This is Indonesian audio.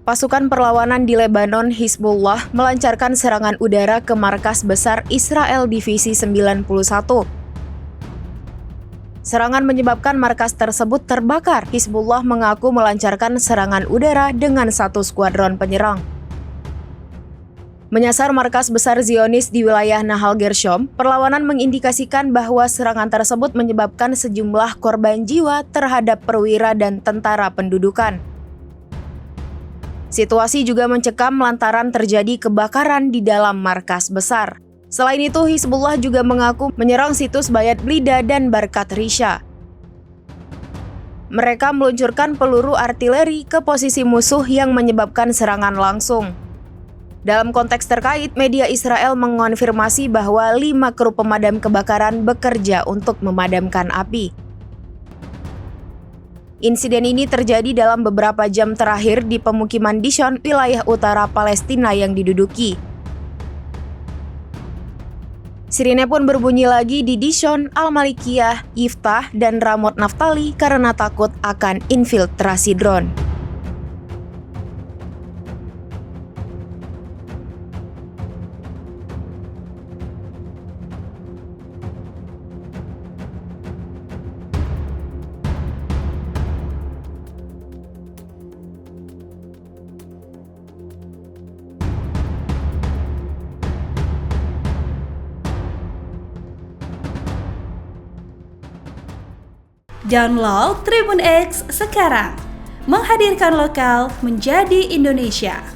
Pasukan perlawanan di Lebanon Hizbullah melancarkan serangan udara ke markas besar Israel Divisi 91. Serangan menyebabkan markas tersebut terbakar. Hizbullah mengaku melancarkan serangan udara dengan satu skuadron penyerang. Menyasar markas besar Zionis di wilayah Nahal Gershom, perlawanan mengindikasikan bahwa serangan tersebut menyebabkan sejumlah korban jiwa terhadap perwira dan tentara pendudukan. Situasi juga mencekam lantaran terjadi kebakaran di dalam markas besar. Selain itu, Hizbullah juga mengaku menyerang situs Bayat Blida dan Barkat Risha. Mereka meluncurkan peluru artileri ke posisi musuh yang menyebabkan serangan langsung. Dalam konteks terkait, media Israel mengonfirmasi bahwa 5 kru pemadam kebakaran bekerja untuk memadamkan api. Insiden ini terjadi dalam beberapa jam terakhir di pemukiman Dishon, wilayah utara Palestina yang diduduki. Sirine pun berbunyi lagi di Dishon, Al-Malikiyah, Yiftah, dan Ramot Naftali karena takut akan infiltrasi drone. Download Tribun X sekarang, menghadirkan lokal menjadi Indonesia.